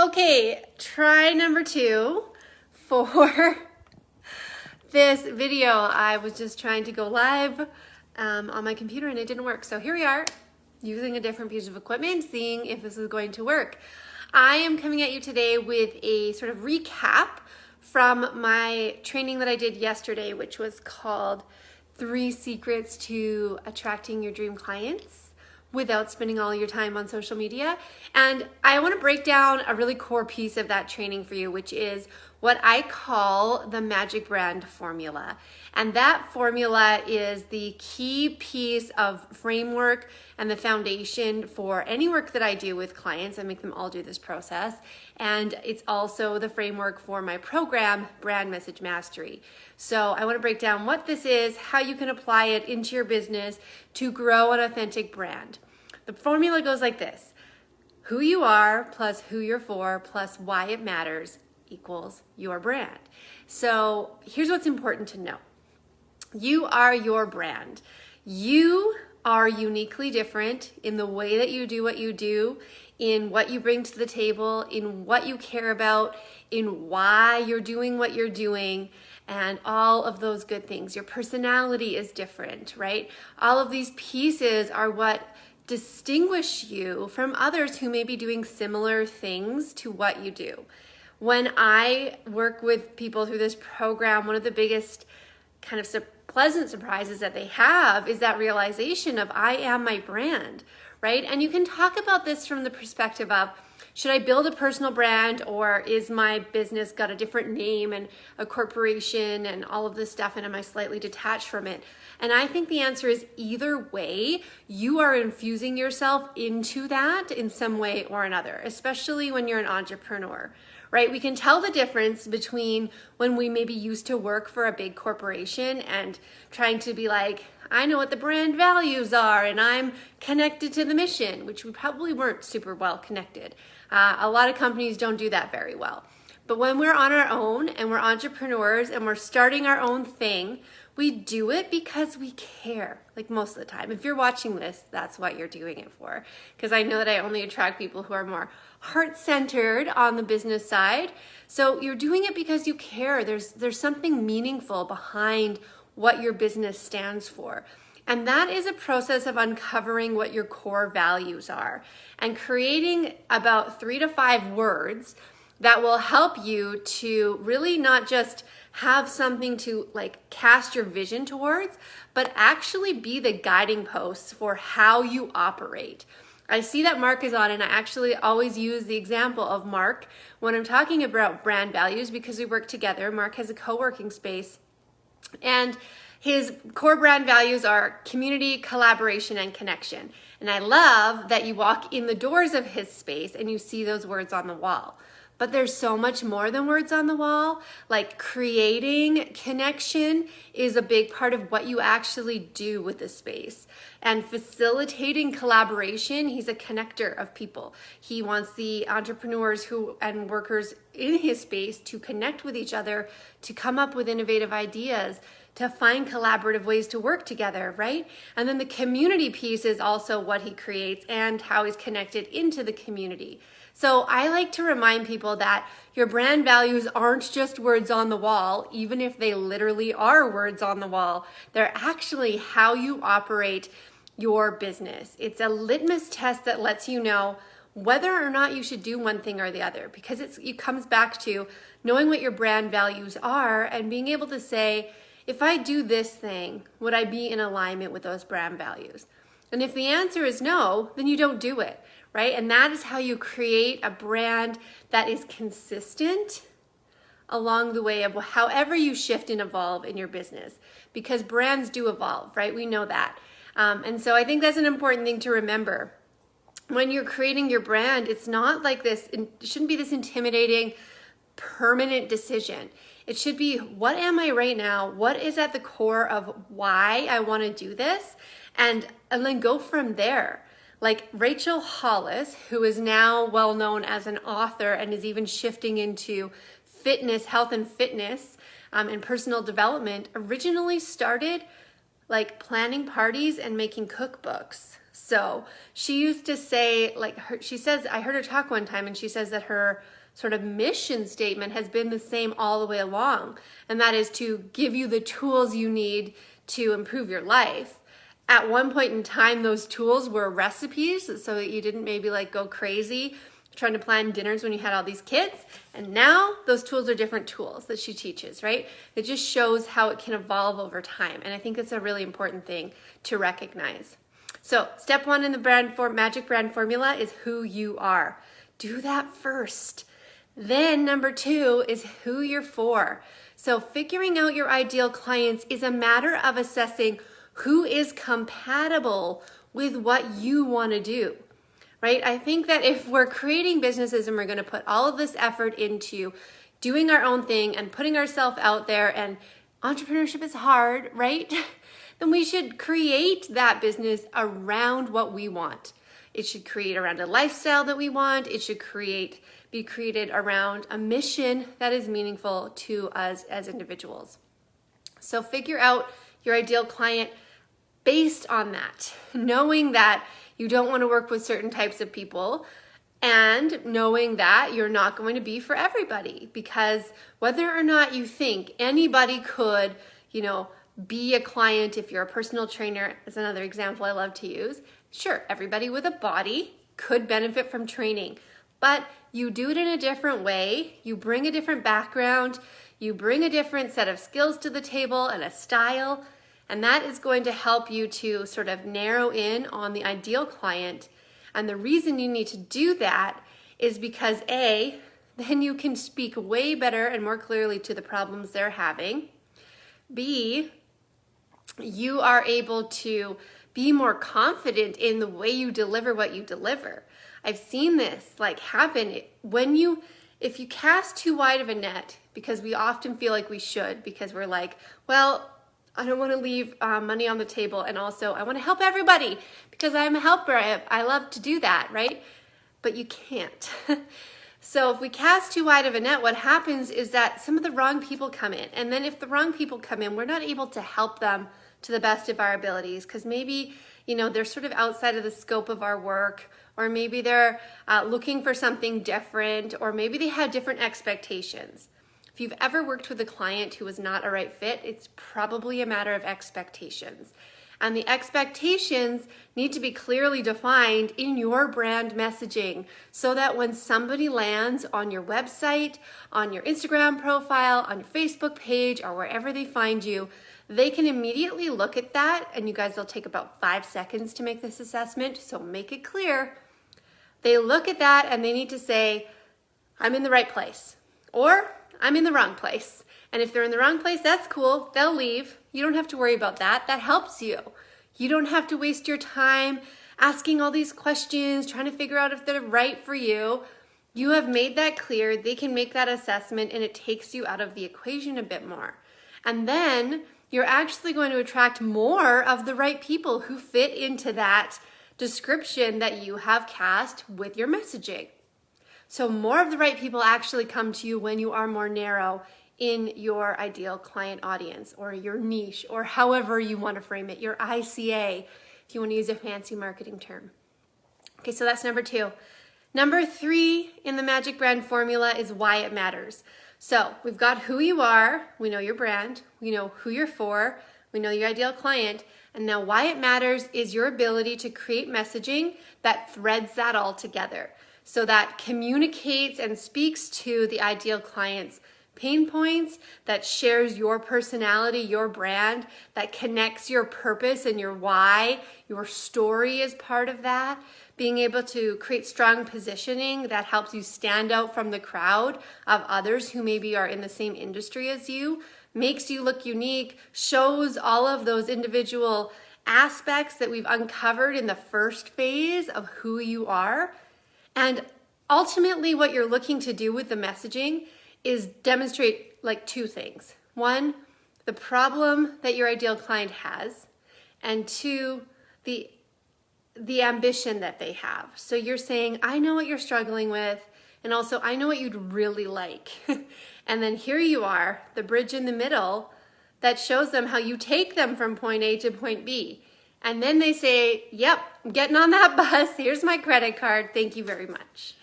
Okay, try number 2 for this video. I was just trying to go live on my computer and it didn't work. So here we are using a different piece of equipment, seeing if this is going to work. I am coming at you today with a sort of recap from my training that I did yesterday, which was called 3 Secrets to Attracting Your Dream Clients without spending all your time on social media. And I want to break down a really core piece of that training for you, which is what I call the magic brand formula. And that formula is the key piece of framework and the foundation for any work that I do with clients. I make them all do this process. And it's also the framework for my program, Brand Message Mastery. So I want to break down what this is, how you can apply it into your business to grow an authentic brand. The formula goes like this: who you are plus who you're for plus why it matters equals your brand. So here's what's important to know. You are your brand. You are uniquely different in the way that you do what you do, in what you bring to the table, in what you care about, in why you're doing what you're doing, and all of those good things. Your personality is different, right? All of these pieces are what distinguish you from others who may be doing similar things to what you do. When I work with people through this program, one of the biggest kind of pleasant surprises that they have is that realization of I am my brand, right? And you can talk about this from the perspective of, should I build a personal brand, or is my business got a different name and a corporation and all of this stuff, and am I slightly detached from it? And I think the answer is either way, you are infusing yourself into that in some way or another, especially when you're an entrepreneur, right? We can tell the difference between when we maybe used to work for a big corporation and trying to be like, I know what the brand values are and I'm connected to the mission, which we probably weren't super well connected. A lot of companies don't do that very well. But when we're on our own and we're entrepreneurs and we're starting our own thing, we do it because we care, like most of the time. If you're watching this, that's what you're doing it for. Because I know that I only attract people who are more heart-centered on the business side. So you're doing it because you care. There's something meaningful behind what your business stands for. And that is a process of uncovering what your core values are and creating about 3 to 5 words that will help you to really not just have something to like cast your vision towards, but actually be the guiding posts for how you operate. I see that Mark is on, and I actually always use the example of Mark when I'm talking about brand values because we work together. Mark has a co-working space, and his core brand values are community, collaboration, and connection. And I love that you walk in the doors of his space and you see those words on the wall. But there's so much more than words on the wall. Like creating connection is a big part of what you actually do with the space. And facilitating collaboration, he's a connector of people. He wants the entrepreneurs and workers in his space to connect with each other, to come up with innovative ideas, to find collaborative ways to work together, right? And then the community piece is also what he creates and how he's connected into the community. So I like to remind people that your brand values aren't just words on the wall, even if they literally are words on the wall. They're actually how you operate your business. It's a litmus test that lets you know whether or not you should do one thing or the other, because it comes back to knowing what your brand values are and being able to say, if I do this thing, would I be in alignment with those brand values? And if the answer is no, then you don't do it, right? And that is how you create a brand that is consistent along the way of however you shift and evolve in your business, because brands do evolve, right? We know that. And so I think that's an important thing to remember. When you're creating your brand, it's not like this, it shouldn't be this intimidating, permanent decision. It should be, what am I right now? What is at the core of why I want to do this? And then go from there. Like Rachel Hollis, who is now well known as an author and is even shifting into fitness, health and fitness, and personal development, originally started like planning parties and making cookbooks. So she used to say, like, she says, I heard her talk one time, and she says that her sort of mission statement has been the same all the way along. And that is to give you the tools you need to improve your life. At one point in time, those tools were recipes so that you didn't maybe like go crazy trying to plan dinners when you had all these kids. And now those tools are different tools that she teaches, right? It just shows how it can evolve over time. And I think it's a really important thing to recognize. So step one in the magic brand formula is who you are. Do that first. Then number two is who you're for. So figuring out your ideal clients is a matter of assessing who is compatible with what you want to do. Right? I think that if we're creating businesses and we're going to put all of this effort into doing our own thing and putting ourselves out there, and entrepreneurship is hard, right? Then we should create that business around what we want. It should create around a lifestyle that we want. It should be created around a mission that is meaningful to us as individuals. So figure out your ideal client based on that, knowing that you don't want to work with certain types of people, and knowing that you're not going to be for everybody, because whether or not you think anybody could, be a client, if you're a personal trainer, is another example I love to use. Sure, everybody with a body could benefit from training, but you do it in a different way. You bring a different background, you bring a different set of skills to the table and a style. And that is going to help you to sort of narrow in on the ideal client. And the reason you need to do that is because A, then you can speak way better and more clearly to the problems they're having. B, you are able to be more confident in the way you deliver what you deliver. I've seen this happen if you cast too wide of a net, because we often feel like we should, because we're like, well, I don't want to leave money on the table, and also I want to help everybody because I'm a helper. I love to do that, right? But you can't. So if we cast too wide of a net, what happens is that some of the wrong people come in. And then if the wrong people come in, we're not able to help them to the best of our abilities, because maybe, they're sort of outside of the scope of our work, or maybe they're looking for something different, or maybe they have different expectations. If you've ever worked with a client who was not a right fit, it's probably a matter of expectations. And the expectations need to be clearly defined in your brand messaging, so that when somebody lands on your website, on your Instagram profile, on your Facebook page, or wherever they find you, they can immediately look at that. And you guys, they'll take about 5 seconds to make this assessment, so make it clear. They look at that and they need to say, I'm in the right place, or I'm in the wrong place. And if they're in the wrong place, that's cool. They'll leave. You don't have to worry about that. That helps you. You don't have to waste your time asking all these questions, trying to figure out if they're right for you. You have made that clear. They can make that assessment, and it takes you out of the equation a bit more. And then you're actually going to attract more of the right people who fit into that description that you have cast with your messaging. So more of the right people actually come to you when you are more narrow in your ideal client audience, or your niche, or however you want to frame it, your ICA, if you want to use a fancy marketing term. Okay, so that's number 2. Number 3 in the magic brand formula is why it matters. So we've got who you are, we know your brand, we know who you're for, we know your ideal client, and now why it matters is your ability to create messaging that threads that all together, so that communicates and speaks to the ideal client's pain points, that shares your personality, your brand, that connects your purpose and your why. Your story is part of that. Being able to create strong positioning that helps you stand out from the crowd of others who maybe are in the same industry as you, makes you look unique, shows all of those individual aspects that we've uncovered in the first phase of who you are. And ultimately, what you're looking to do with the messaging is demonstrate 2 things. 1, the problem that your ideal client has, and 2, the ambition that they have. So you're saying, I know what you're struggling with, and also I know what you'd really like. And then here you are, the bridge in the middle that shows them how you take them from point A to point B. And then they say, yep, I'm getting on that bus. Here's my credit card. Thank you very much.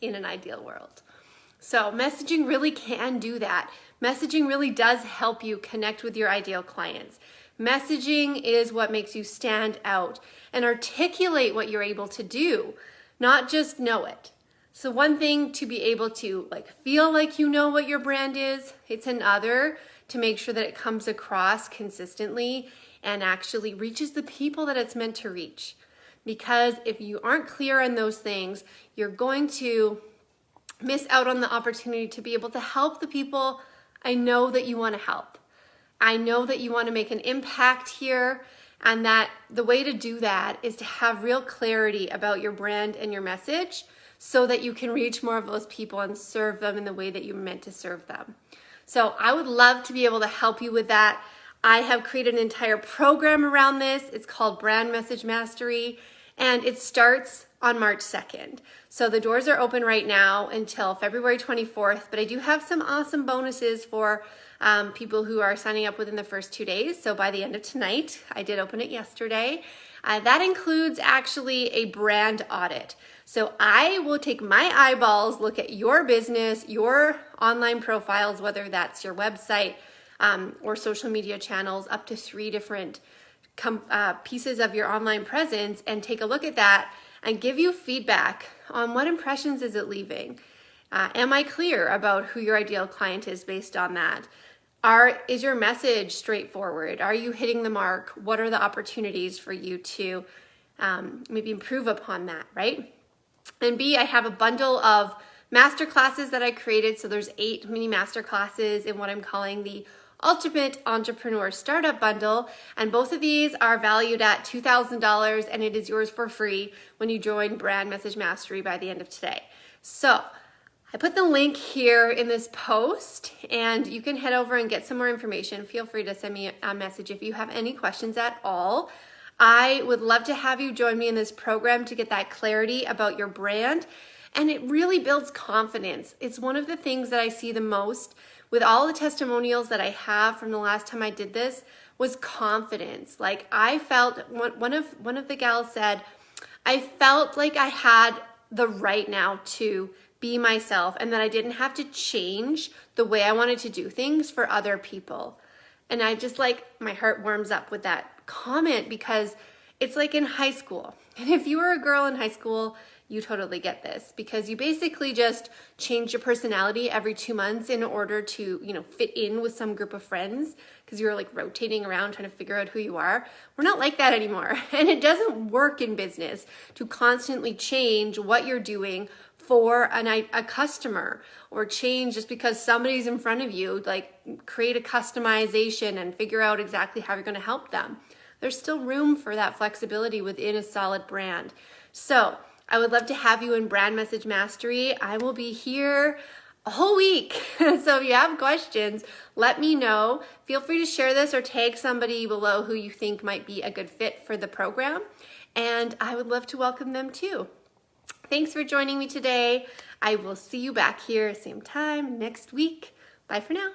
In an ideal world. So messaging really can do that. Messaging really does help you connect with your ideal clients. Messaging is what makes you stand out and articulate what you're able to do, not just know it. So one thing to be able to feel like you know what your brand is, it's another to make sure that it comes across consistently and actually reaches the people that it's meant to reach. Because if you aren't clear on those things, you're going to miss out on the opportunity to be able to help the people I know that you want to help. I know that you want to make an impact here, and that the way to do that is to have real clarity about your brand and your message so that you can reach more of those people and serve them in the way that you're meant to serve them. So I would love to be able to help you with that. I have created an entire program around this. It's called Brand Message Mastery, and it starts on March 2nd. So the doors are open right now until February 24th, but I do have some awesome bonuses for people who are signing up within the first 2 days. So by the end of tonight, I did open it yesterday. That includes actually a brand audit. So I will take my eyeballs, look at your business, your online profiles, whether that's your website or social media channels, up to 3 different pieces of your online presence, and take a look at that and give you feedback on what impressions is it leaving. Am I clear about who your ideal client is based on that? Is your message straightforward? Are you hitting the mark? What are the opportunities for you to maybe improve upon that, right? And B, I have a bundle of master classes that I created. So there's 8 mini master classes in what I'm calling the Ultimate Entrepreneur Startup Bundle, and both of these are valued at $2,000, and it is yours for free when you join Brand Message Mastery by the end of today. So I put the link here in this post, and you can head over and get some more information. Feel free to send me a message if you have any questions at all. I would love to have you join me in this program to get that clarity about your brand, and it really builds confidence. It's one of the things that I see the most with all the testimonials that I have from the last time I did this was confidence. Like I felt, one of the gals said, I felt like I had the right now to be myself and that I didn't have to change the way I wanted to do things for other people. And I just my heart warms up with that comment because it's like in high school. And if you were a girl in high school, you totally get this because you basically just change your personality every 2 months in order to, fit in with some group of friends because you're rotating around trying to figure out who you are. We're not like that anymore. And it doesn't work in business to constantly change what you're doing for a customer or change just because somebody's in front of you, create a customization and figure out exactly how you're going to help them. There's still room for that flexibility within a solid brand. So I would love to have you in Brand Message Mastery. I will be here a whole week. So if you have questions, let me know. Feel free to share this or tag somebody below who you think might be a good fit for the program. And I would love to welcome them too. Thanks for joining me today. I will see you back here same time next week. Bye for now.